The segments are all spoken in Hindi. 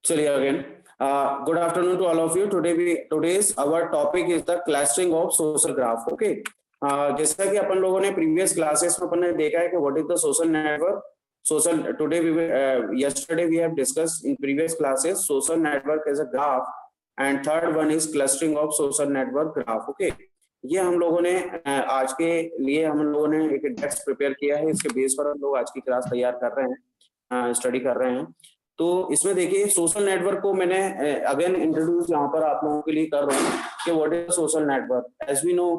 चलिए again good afternoon to all of you. Today's our topic is the clustering of social graph. Okay. जैसा कि अपन लोगों ने प्रीवियस क्लासेस में अपन ने देखा है कि what is the social network. Yesterday we have discussed in previous classes social network as a graph, and third one is clustering of social network graph. Okay. ये हम लोगों ने आज के लिए हम लोगों ने एक इंडेक्स प्रिपेयर किया है. इसके बेस पर हम लोग आज की क्लास तैयार कर रहे हैं, स्टडी कर रहे हैं. तो इसमें देखिए सोशल नेटवर्क को मैंने अगेन इंट्रोड्यूस यहाँ पर आप लोगों के लिए कर रहा हूँ कि what is social network. As we know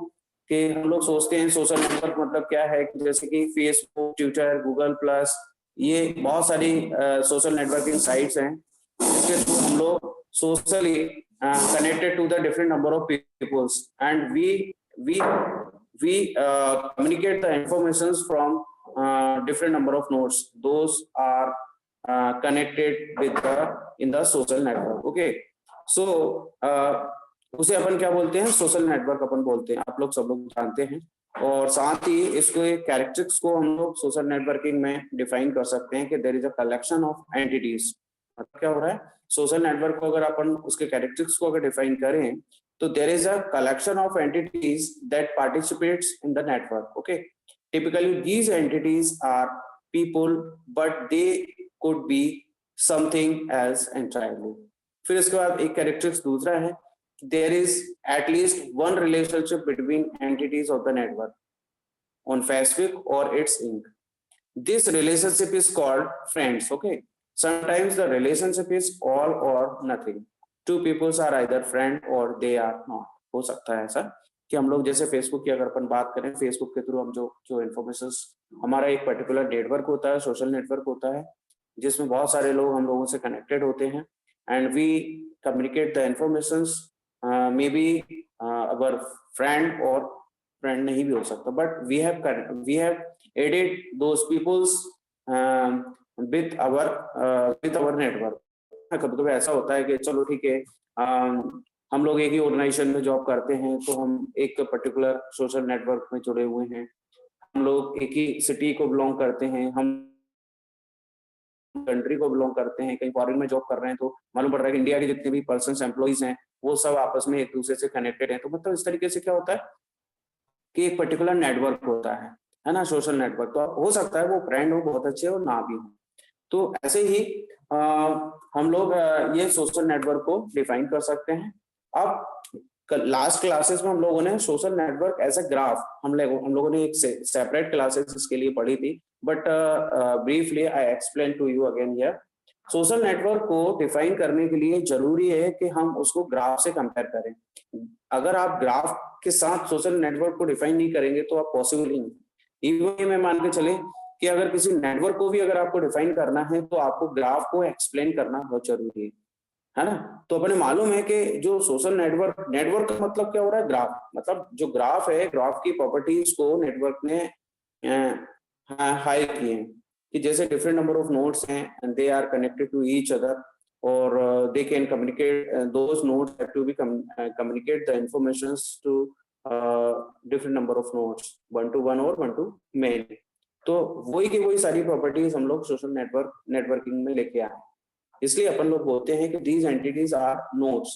कि हम लोग सोचते हैं सोशल नेटवर्क मतलब क्या है, कि जैसे कि फेसबुक, ट्विटर, गूगल प्लस, ये बहुत सारी सोशल नेटवर्किंग साइट्स हैं जिसके थ्रू हम लोग socially connected to the different number of peoples, and we communicate the informations from different number of nodes. Those are connected with in the social network. Okay, so उसे अपन क्या बोलते हैं, सोशल नेटवर्क अपन बोलते हैं, आप लोग सब लोग जानते हैं. और साथ ही इसके कैरेक्टरिस्टिक्स को हम लोग सोशल नेटवर्किंग में डिफाइन कर सकते हैं कि there is a collection of entities. क्या हो रहा है, सोशल नेटवर्क को अगर अपन उसके कैरेक्टरिस्टिक्स को अगर डिफाइन करें तो there is a collection of entities that participates in the network. Okay, typically these entities are people but they could be something else entirely. फिर इसके बाद एक कैरेक्टरिस्टिक्स दूसरा है, there is at least one relationship between entities of the network on Facebook or its link. This relationship is called friends. Okay, sometimes the relationship is all or nothing. Two peoples are either friend or they are not. हो सकता है ऐसा कि हम लोग जैसे फेसबुक की अगर अपन बात करें, फेसबुक के थ्रू हम जो इन्फॉर्मेशन, हमारा एक पर्टिकुलर नेटवर्क होता है, सोशल नेटवर्क होता है जिसमें बहुत सारे लोग हम लोगों से कनेक्टेड होते हैं, and we communicate the informations. May be our friend और फ्रेंड नहीं भी हो सकता, but we have added those peoples with our network. कभी कभी ऐसा होता है कि चलो ठीक है, हम लोग एक ही ऑर्गेनाइजेशन में जॉब करते हैं तो हम एक पर्टिकुलर सोशल नेटवर्क में जुड़े हुए हैं, हम लोग एक ही सिटी को बिलोंग करते हैं, हम कंट्री को बिलोंग करते हैं, कहीं फॉरेन में जॉब कर रहे हैं तो मालूम पड़ रहा है कि इंडिया के जितने भी पर्सन्स एम्प्लॉइज हैं वो सब आपस में एक दूसरे से कनेक्टेड हैं. तो मतलब इस तरीके से क्या होता है कि एक पर्टिकुलर नेटवर्क होता है ना, सोशल नेटवर्क. तो हो सकता है वो फ्रेंड हो बहुत अच्छे और ना भी हो. तो ऐसे ही हम लोग ये सोशल नेटवर्क को डिफाइन कर सकते हैं. अब लास्ट क्लासेस में हम लोगों ने social network as a graph हम लोगों ने एक सेपरेट क्लासेस इसके लिए पढ़ी थी, but briefly I explain to you again here. Social network को डिफाइन करने के लिए जरूरी है कि हम उसको ग्राफ से कंपेयर करें. अगर आप ग्राफ के साथ सोशल नेटवर्क को डिफाइन नहीं करेंगे तो आप पॉसिबल ही नहीं. इवन में मान के चले कि अगर किसी नेटवर्क को भी अगर आपको डिफाइन करना है तो आपको ग्राफ को एक्सप्लेन करना बहुत जरूरी है ना. तो अपने मालूम है कि जो सोशल नेटवर्क का मतलब क्या हो रहा है, ग्राफ. मतलब जो ग्राफ है, ग्राफ की प्रॉपर्टीज को नेटवर्क ने हाइड किए हैं कि जैसे डिफरेंट नंबर ऑफ नोड्स हैं and they are connected to each other, और they can communicate, those nodes have to be communicate the informations to different number of nodes, one to one और वन टू मेनी. तो वही की वही सारी प्रॉपर्टीज हम लोग सोशल नेटवर्किंग में लेके आए. इसलिए अपन लोग बोलते हैं कि these entities are nodes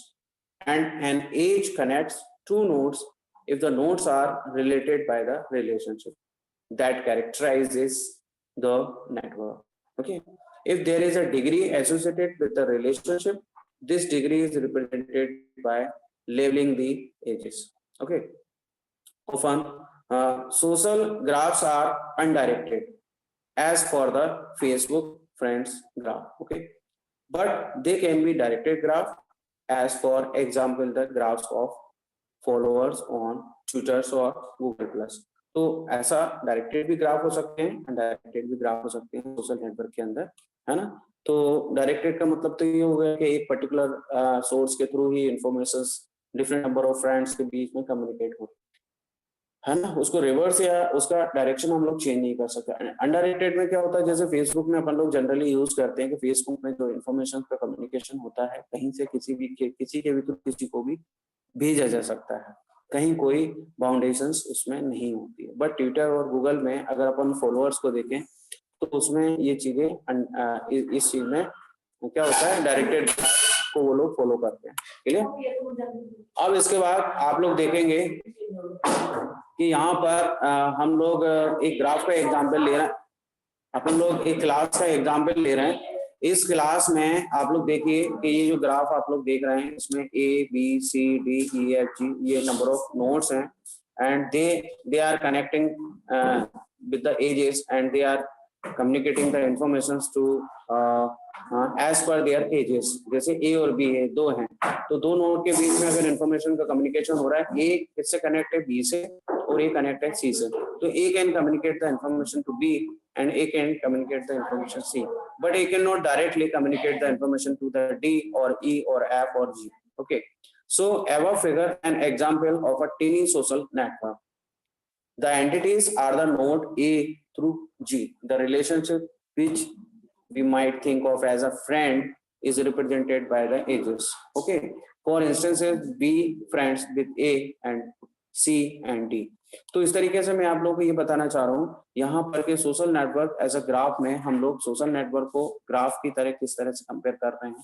and an edge connects two nodes if the nodes are related by the relationship that characterizes the network. Okay, if there is a degree associated with the relationship, this degree is represented by labeling the edges. Okay, often social graphs are undirected as for the Facebook friends graph. Okay, but they can be directed graph, as for example the graphs of followers on Twitter or Google Plus. तो ऐसा डायरेक्टेड भी ग्राफ हो सकते हैं, अनडायरेक्टेड भी ग्राफ हो सकते हैं सोशल नेटवर्क के अंदर, है ना. तो डायरेक्टेड का मतलब तो ये हो गया कि एक पर्टिकुलर सोर्स के through he informations different number of friends के बीच में कम्युनिकेट हो, है ना. उसको रिवर्स या उसका डायरेक्शन हम लोग चेंज नहीं कर सकते. अनडायरेक्टेड में क्या होता है, जैसे फेसबुक में अपन लोग जनरली यूज करते हैं कि फेसबुक में जो इन्फॉर्मेशन का कम्युनिकेशन होता है कहीं से किसी के भी थ्रू किसी को भी भेजा जा सकता है, कहीं कोई बाउंडेशंस उसमें नहीं होती है. बट ट्विटर और गूगल में अगर अपन फॉलोअर्स को देखें तो उसमें ये चीजें इस चीज में क्या होता है, डायरेक्टेड को वो लोग फॉलो करते हैं। क्लियर। अब इसके बाद आप लोग देखेंगे कि यहाँ पर हम लोग एक ग्राफ का एग्जाम्पल ले रहे हैं, अपन लोग एक क्लास का एग्जाम्पल ले रहे हैं। इस क्लास में आप लोग देखिए कि ये जो ग्राफ आप लोग देख रहे हैं इसमें A B C D E F G ये नंबर ऑफ नोड्स हैं and they are connecting with the edges and they are communicating the informations to as per their ages। जैसे A और B है, दो हैं, तो दो नोड के बीच में अगर इंफॉर्मेशन का कम्युनिकेशन हो रहा है, A किससे कनेक्ट है, B से, और A कनेक्ट है C से, तो A can communicate the information to B and A can communicate the information C, but A cannot directly communicate the information to the D or E or F or G। Okay, so above figure an example of a teeny social network. The entities are the node A through G. The relationship which we might think of as a friend is represented by the edges। Okay, for instance B friends with A and C and D। तो इस तरीके से मैं आप लोगों को ये बताना चाह रहा हूँ यहाँ पर के social network as a graph में हम लोग सोशल नेटवर्क को ग्राफ की तरह किस तरह से कंपेयर कर रहे हैं,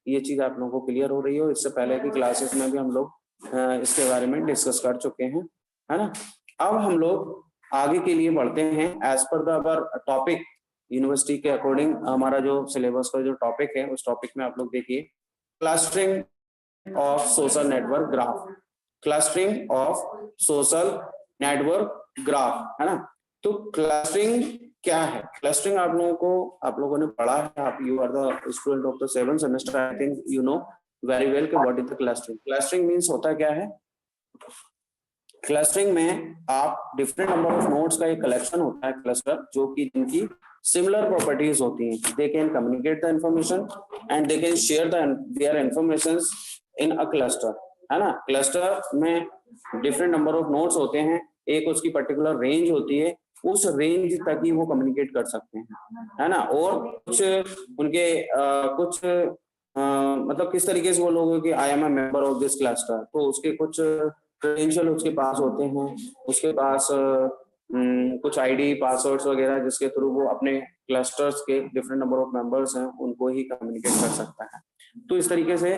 ये चीज आप लोगों को क्लियर हो रही है। इससे पहले की क्लासेस में भी हम लोग इसके बारे में डिस्कस कर चुके हैं, है ना। अब हम लोग आगे के लिए बढ़ते हैं as per the our topic university के अकॉर्डिंग। हमारा जो सिलेबस का जो टॉपिक है उस टॉपिक में आप लोग देखिए clustering of social network graph, clustering of social network graph, है ना। तो क्लस्टरिंग क्या है, क्लस्टरिंग आप लोगों ने पढ़ा है, आप you are the student of the 7th semester, I think you know very well कि what is the clustering. Clustering means होता क्या है, क्लस्टरिंग में आप डिफरेंट नंबर ऑफ नोड्स का एक कलेक्शन होता है क्लस्टर, जो कि जिनकी सिमिलर प्रॉपर्टीज होती हैं। दे can communicate the information and they can share their informations in a cluster, है ना। क्लस्टर में डिफरेंट नंबर ऑफ नोड्स होते हैं, एक उसकी पर्टिकुलर रेंज होती है, उस रेंज तक ही वो कम्युनिकेट कर सकते हैं, है ना। और कुछ उनके कुछ मतलब किस तरीके से वो लोग कि I am a member of this cluster, तो उसके कुछ क्रेडेंशियल उसके पास होते हैं, उसके पास कुछ आईडी पासवर्ड्स वगैरह जिसके थ्रू वो अपने क्लस्टर्स के डिफरेंट नंबर ऑफ मेंबर्स हैं उनको ही कम्युनिकेट कर सकता है। तो इस तरीके से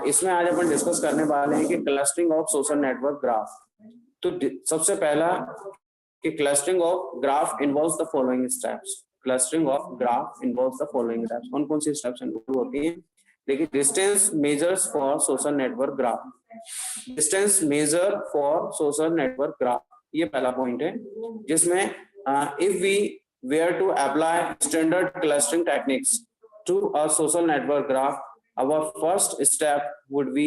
इसमें आज अपन डिस्कस करने वाले हैं कि clustering of social network graph. तो सबसे पहला कि clustering of graph involves the following steps. Clustering of graph involves the following steps. कौन कौन सी स्टेप्स इन्वॉल्व होती हैं, देखिए distance measures for social network graph, distance measure for social network graph, ये पहला पॉइंट है, जिसमें if we were to apply standard clustering techniques to a social network graph, our first step would be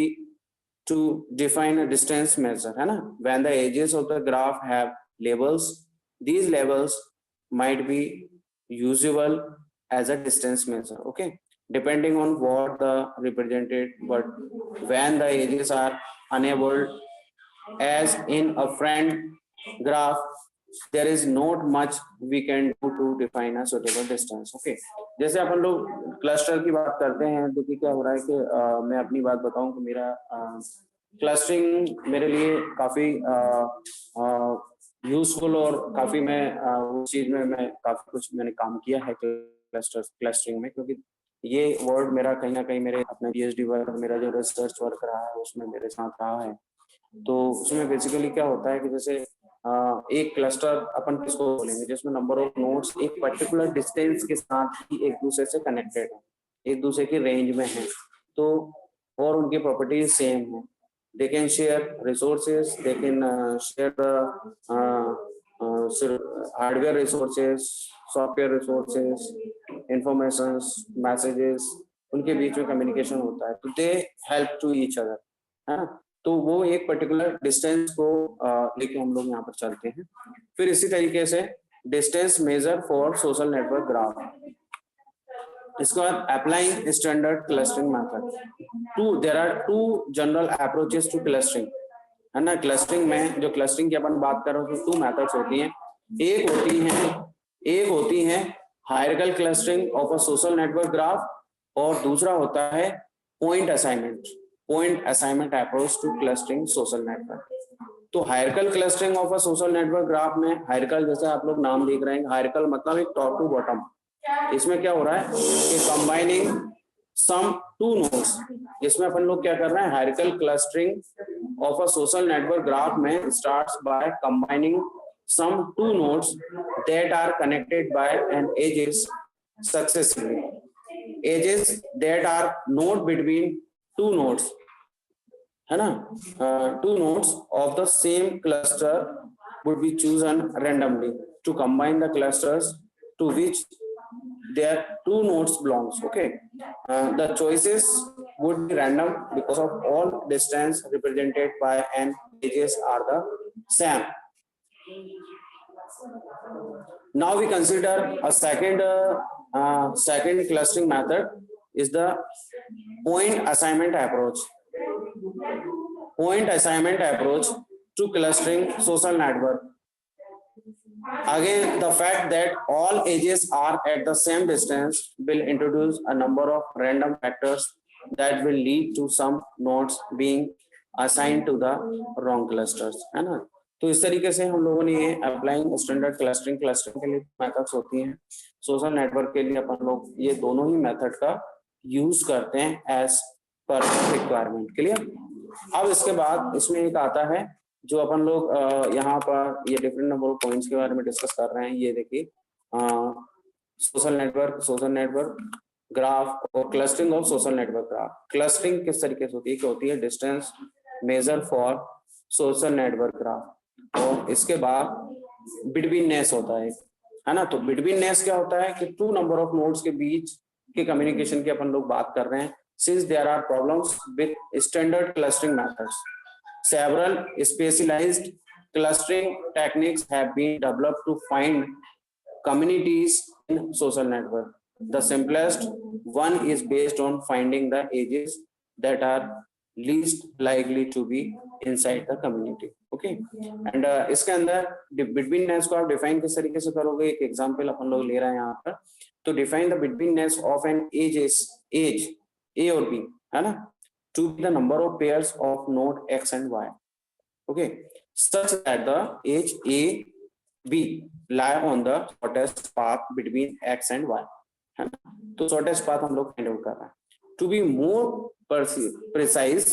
to define a distance measure, है ना। When the edges of the graph have labels, these labels might be usable as a distance measure, okay, depending on what the represented, but when the edges are enabled, as in a friend graph, there is not much we can do to define a suitable distance, okay। जैसे अपन लोग क्लस्टर की बात करते हैं तो क्या हो रहा है कि मैं अपनी बात बताऊं कि मेरा क्लस्टरिंग मेरे लिए काफी यूजफुल और काफी मैं उस चीज में मैं काफी कुछ मैंने काम किया है क्लस्टरिंग में, क्योंकि ये वर्ड मेरा कहीं ना कहीं मेरे अपने PhD वर्क, मेरा जो रिसर्च वर्क रहा है उसमें मेरे साथ रहा है। तो उसमें बेसिकली क्या होता है कि जैसे एक क्लस्टर अपन किसको बोलेंगे जिसमें नंबर ऑफ नोड्स एक पर्टिकुलर डिस्टेंस के साथ ही एक दूसरे से कनेक्टेड है, एक दूसरे की रेंज में है, तो और उनकी प्रॉपर्टीज सेम है। They can share resources, they can share hardware resources, software resources, informations, messages, उनके बीच में कम्युनिकेशन होता है, तो they help to each other, है ना। तो वो एक पर्टिकुलर डिस्टेंस को लेके हम लोग यहाँ पर चलते हैं। फिर इसी तरीके से distance measure for social network graph, इसके बाद applying standard clustering method. There are two general approaches to clustering, है ना। क्लस्टरिंग में जो क्लस्टरिंग की अपन बात कर रहे हैं उसमें 2 मेथड्स होती हैं। एक होती है hierarchical clustering of a social network graph, और दूसरा होता है point assignment approach to clustering social network. तो hierarchical clustering of a social network graph में हायरार्किकल जैसे आप लोग नाम देख रहे हैं, हायरार्किकल मतलब एक टॉप टू बॉटम। इसमें क्या हो रहा है कि कंबाइनिंग सम टू नोड्स, इसमें अपन लोग क्या कर रहे हैं, hierarchical clustering of a social network graph में starts by combining some two nodes that are connected by an edges successively. Edges that are node between two nodes, है ना, two nodes of the same cluster would be chosen randomly to combine the clusters to which their two nodes belongs. Okay, the choices would be random because of all distance represented by an edges are the same. Now we consider a second clustering method is the point assignment approach. Point assignment approach to clustering social network. Again, the fact that all edges are at the same distance will introduce a number of random factors that will lead to some nodes being assigned to the wrong clusters, है ना। तो इस तरीके से हम लोगों ने ये अप्लाइंग स्टैंडर्ड क्लस्टरिंग के लिए मेथड्स होती हैं, सोशल नेटवर्क के लिए अपन लोग ये दोनों ही मेथड का यूज करते हैं एज पर रिक्वायरमेंट। क्लियर। अब इसके बाद इसमें एक आता है जो अपन लोग यहाँ पर ये डिफरेंट नंबर ऑफ पॉइंट्स के बारे में डिस्कस कर रहे हैं। ये देखिए सोशल नेटवर्क ग्राफ और clustering of social network graph. Clustering किस तरीके से होती है, क्या होती है, distance measure for social network graph. और इसके बाद बिटवीननेस होता है ना। तो बिटवीननेस क्या होता है कि टू नंबर ऑफ नोड्स के बीच के कम्युनिकेशन की अपन लोग बात कर रहे हैं। Since there are problems with standard clustering methods, several specialized clustering techniques have been developed to find communities in social network. The simplest one is based on finding the edges that are least likely to be inside the community. Okay, and इसके अंदर betweenness को आप डिफाइन किस तरीके से करोगे, एक एग्जांपल अपन लोग ले रहे हैं यहाँ पर। तो define the betweenness of an edge A और B, है ना, to be the number of pairs of node x and y, okay, such that the edge A B lie on the shortest path between x and y, है ना। तो shortest path हम लोग फाइंड आउट कर रहे हैं। To be more precise,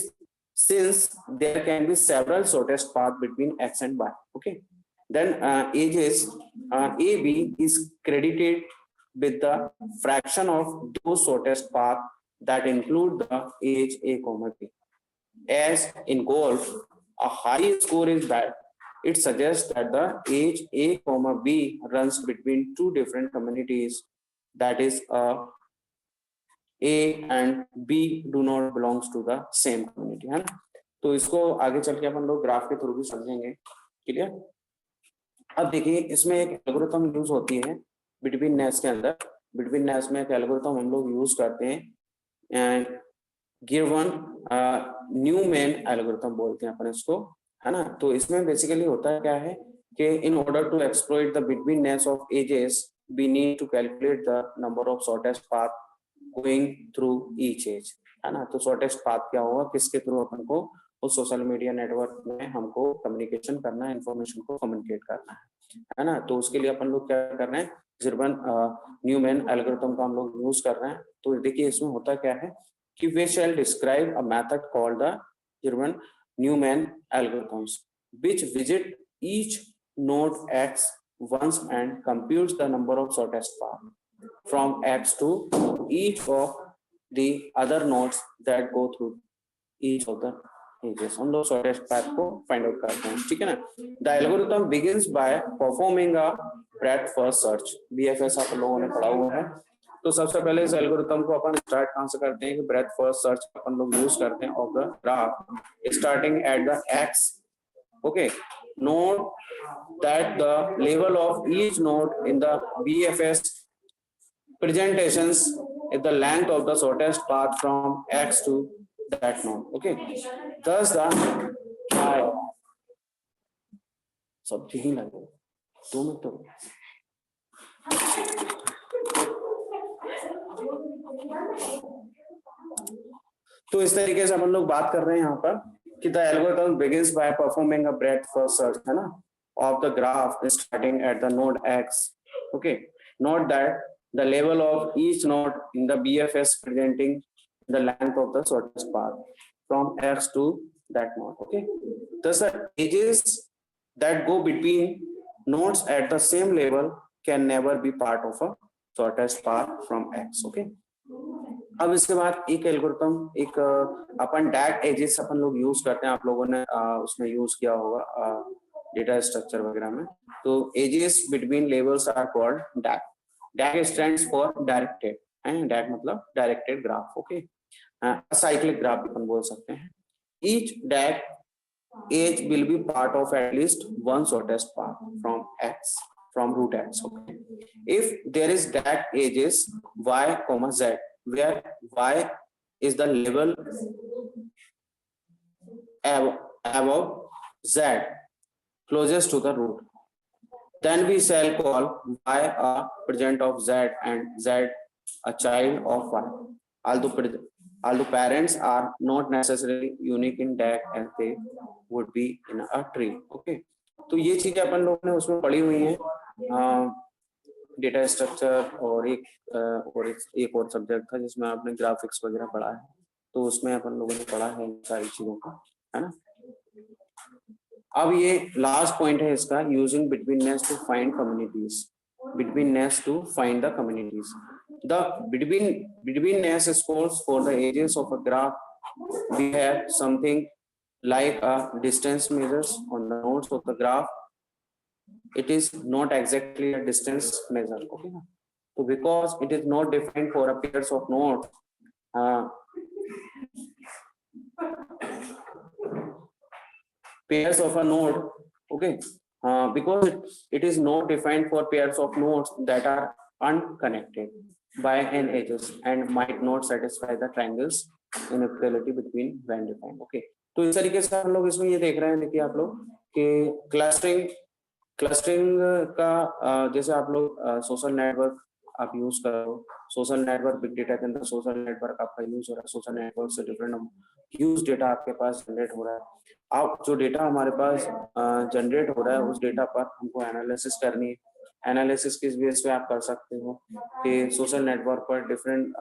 since there can be several shortest path between x and y, okay, then edges AB is credited with the fraction of those shortest path that include the edge A, B. As in golf, a high score is bad. It suggests that the edge A, B runs between two different communities. That is, A and B do not belongs to the same community, है ना। तो इसको आगे चल के अपन लोग ग्राफ के थ्रू भी समझेंगे। क्लियर। अब देखिए इसमें एक एल्गोरिथम यूज होती है बिटवीननेस के अंदर। बिटवीननेस में एक एल्गोरिथम हम लोग यूज करते हैं, गिवन न्यूमैन एल्गोरिथम बोलते हैं अपन इसको, है ना। तो इसमें बेसिकली होता क्या है कि in order to exploit the betweenness of edges we need to calculate the number of shortest path going through each edge, है ना। तो शॉर्टेस्ट पाथ क्या होगा, किसके थ्रू अपन को उस सोशल मीडिया नेटवर्क में हमको कम्युनिकेशन करना है, इंफॉर्मेशन को कम्युनिकेट करना है ना। तो उसके लिए अपन लोग क्या कर रहे हैं, ज़िरबन न्यूमैन एल्गोरिथम का हम लोग यूज कर रहे हैं। तो देखिए इसमें होता क्या है कि we shall describe a method called the Zyrbman-Newman algorithms, which visit each node x once and computes the number of shortest path from x to each of the other nodes that go through each of the edges. हम लोग shortest path को find out करते हैं, ठीक है ना। The algorithm begins by performing a breadth first search. BFS आप लोगों ने पढ़ा हुआ है। तो सबसे पहले इस एल्गोरिथम को अपन स्टार्ट कहां से करते हैं कि ब्रेथ फर्स्ट सर्च अपन लोग यूज करते हैं of the graph starting at the x, okay, note that the level of each node in the BFS presentations is the length of the shortest path from x to that node, okay. दस द सब यही लगे 2 मिनट तो तो इस तरीके से अपन लोग बात कर रहे हैं यहाँ पर कि the algorithm begins by performing a breath first search, है ना, of the graph starting at the node x, okay. Note that the level of each node in the BFS presenting the length of the shortest path from X to that node. Okay, thus the edges that go between nodes at the same level can never be part of a shortest path from X. Okay, अब इसके बाद एक एल्गोरिथम, एक अपन डैग एजेस अपन लोग यूज करते हैं, आप लोगों ने उसमें यूज किया होगा डेटा स्ट्रक्चर वगैरह में। तो edges between levels are called DAG. DAG stands for directed, and DAG मतलब directed graph. Okay, cyclic graph अपन बोल सकते हैं। Each DAG edge will be part of at least one shortest path from X, from root x. Okay, if there is that edges y comma z, where y is the level above z closest to the root, then we shall call y a parent of z and z a child of y. Although parents are not necessarily unique in DAG as they would be in a tree. Okay, तो ये चीजें अपन लोगों ने उसमें पढ़ी हुई हैं, डेटा स्ट्रक्चर, और एक और सब्जेक्ट था जिसमें आपने ग्राफिक्स वगैरह पढ़ा है, तो उसमें अपन लोगों ने पढ़ा है इन सारी चीजों को, है ना। अब ये लास्ट पॉइंट है इसका, using betweenness to find communities. Betweenness to find the communities. The betweenness scores for the edges of a graph. We have something like a distance measures on the nodes of the graph. It is not exactly a distance measure. Okay, so because it is not defined for a pairs of nodes, pairs of a node. Okay, because it is not defined for pairs of nodes that are unconnected by an edges and might not satisfy the triangles inequality between when defined. Okay, तो इस तरीके से हम लोग इसमें ये देख रहे हैं, देखिए आप लोग कि क्लस्टरिंग का जैसे आप लोग सोशल नेटवर्क आप यूज करो, सोशल नेटवर्क बिग डेटा के अंदर सोशल नेटवर्क आपका यूज हो रहा है, सोशल नेटवर्क से डिफरेंट ह्यूज डेटा आपके पास जनरेट हो रहा है। अब जो डेटा हमारे पास जनरेट हो रहा है उस डेटा पर हमको एनालिसिस करनी है। एनालिसिस किस बेस पे आप कर सकते हो कि सोशल नेटवर्क पर डिफरेंट,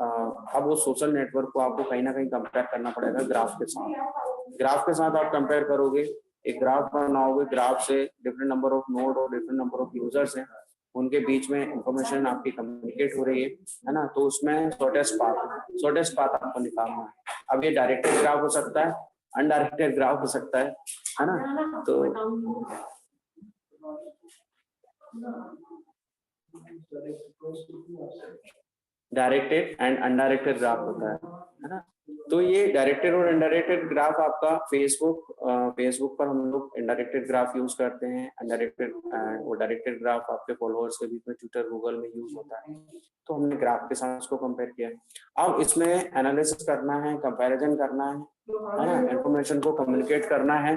अब वो सोशल नेटवर्क को आपको कहीं ना कहीं कंपेयर करना पड़ेगा ग्राफ के साथ। ग्राफ के साथ आप कंपेयर करोगे, एक ग्राफ बनाओगे, ग्राफ से डिफरेंट नंबर ऑफ नोड और डिफरेंट नंबर ऑफ यूजर्स हैं, उनके बीच में इंफॉर्मेशन आपकी कम्युनिकेट हो रही है ना, तो उसमें शॉर्टेस्ट पाथ आपको निकालना है। अब ये डायरेक्टेड ग्राफ हो सकता है, अनडायरेक्टेड ग्राफ हो सकता है ना। तो डायरेक्टेड एंड अनडायरेक्टेड ग्राफ होता है ना। तो ये डायरेक्टेड और इनडायरेक्टेड ग्राफ आपका फेसबुक पर हम लोग इनडायरेक्टेड ग्राफ यूज करते हैं, अनडायरेक्टेड और डायरेक्टेड ग्राफ आपके फॉलोअर्स के बीच में ट्विटर गूगल में यूज होता है। तो हमने ग्राफ के साथ उसको कंपेयर किया। अब इसमें एनालिसिस करना है, कंपैरिजन करना है ना, इंफॉर्मेशन को कम्युनिकेट करना है।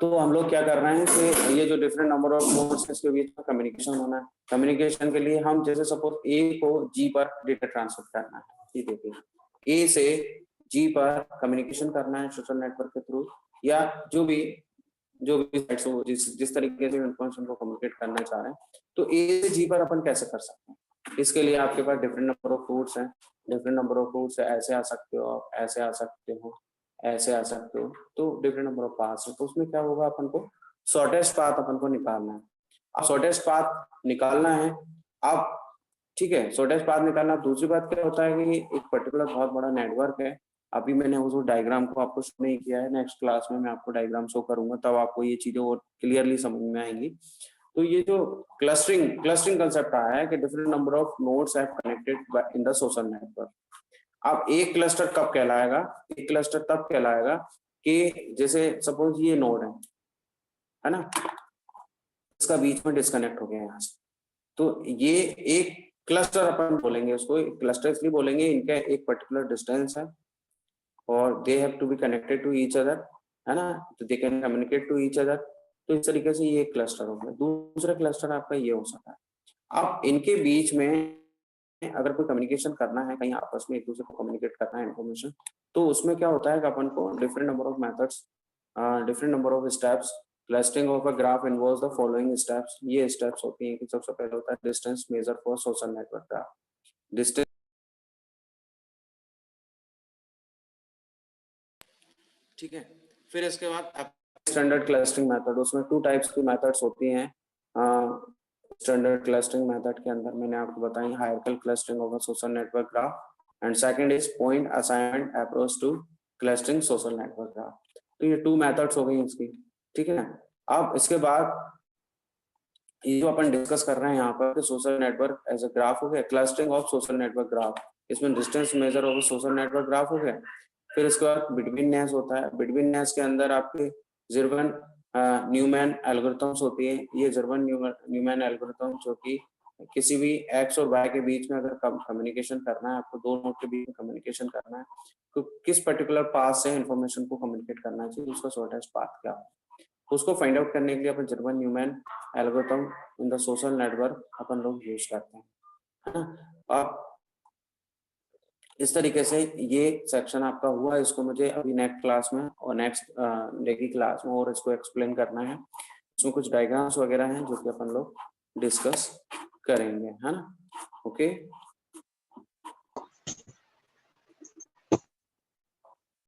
तो हम लोग क्या कर रहे हैं कि ये जो डिफरेंट नंबर ऑफ नोड्स है इसके बीच में कम्युनिकेशन होना है। कम्युनिकेशन के लिए हम जैसे सपोज ए को जी पर डेटा ट्रांसफर करना है, ये देखिए ए से जी पर कम्युनिकेशन करना है सोशल नेटवर्क के थ्रू, या जो भी जिस तरीके से इन्फॉर्मेशन को कम्युनिकेट करना चाह रहे हैं, तो ए से जी पर अपन कैसे कर सकते हैं। इसके लिए आपके पास डिफरेंट नंबर ऑफ रूट्स हैं, डिफरेंट नंबर ऑफ रूट्स है, ऐसे आ सकते हो आप, ऐसे आ सकते हो, ऐसे आ सकते हो, तो डिफरेंट नंबर ऑफ पाथ्स है। तो उसमें क्या होगा, अपन को शॉर्टेस्ट पाथ अपन को निकालना है। अब शॉर्टेस्ट पाथ निकालना है, अब ठीक है, शॉर्टेस्ट पाथ निकालना। दूसरी बात क्या होता है कि एक पर्टिकुलर बहुत बड़ा नेटवर्क है। अभी मैंने उस डायग्राम को आपको शो नहीं किया है, नेक्स्ट क्लास में मैं आपको डायग्राम शो करूंगा, तब आपको ये चीजें और क्लियरली समझ में आएंगी। तो ये जो क्लस्टरिंग कंसेप्ट आया है कि different number of nodes have connected in the social network. अब एक क्लस्टर कब कहलाएगा, एक क्लस्टर तब कहलाएगा कि जैसे सपोज ये नोड है ना, इसका बीच में डिस्कनेक्ट हो गया यहाँ से, तो ये एक क्लस्टर अपन बोलेंगे उसको। क्लस्टर इसलिए बोलेंगे इनका एक पर्टिकुलर डिस्टेंस है और they have to be connected to each other, है ना, तो they can communicate to each other. तो इस तरीके से ये एक क्लस्टर हो गया। दूसरा क्लस्टर आपका ये हो सकता है। अब इनके बीच में अगर कोई कम्युनिकेशन करना है, कहीं आपस में एक दूसरे को कम्युनिकेट करना है इन्फॉर्मेशन, तो उसमें क्या होता है कि अपन को different number of methods, different number of steps. Clustering of a graph involves the following steps. ये स्टेप्स होती हैं कि सबसे पहले होता है distance measure for social network graph. Distance फिर इसके बाद स्टैंडर्ड क्लस्टरिंग मेथड, उसमें 2 टाइप्स की मेथड्स होती हैं। स्टैंडर्ड क्लस्टरिंग मेथड के अंदर मैंने आपको बताई hierarchical clustering of a social network graph and second is point assignment approach to clustering social network graph. तो ये 2 मेथड्स हो गई इसकी, ठीक है। अब इसके बाद ये जो अपन डिस्कस कर रहे हैं यहाँ पर social network as a graph हो गया, clustering of social network graph, इसमें distance measure of social network graph हो गया। फिर इसके बाद बिटवीननेस होता है, बिटवीननेस के अंदर आपके जर्मन न्यूमैन एल्गोरिथम्स होती है। ये जर्मन न्यूमैन एल्गोरिथम जो कि किसी भी एक्स और वाई के बीच में अगर कम्युनिकेशन करना है, आपको दो नोड के बीच में कम्युनिकेशन करना है, तो किस पर्टिकुलर पाथ से इंफॉर्मेशन को कम्युनिकेट करना चाहिए, उसका शॉर्टेस्ट पाथ क्या है, उसको फाइंड आउट करने के लिए अपन German Newman algorithm in the social network अपन लोग यूज करते हैं, है ना। अब इस तरीके से ये सेक्शन आपका हुआ, इसको मुझे अभी नेक्स्ट क्लास में और नेक्स्ट डे की क्लास में और इसको एक्सप्लेन करना है। इसमें कुछ डायग्राम्स वगैरह हैं जो कि अपन लोग डिस्कस करेंगे, है ना। ओके।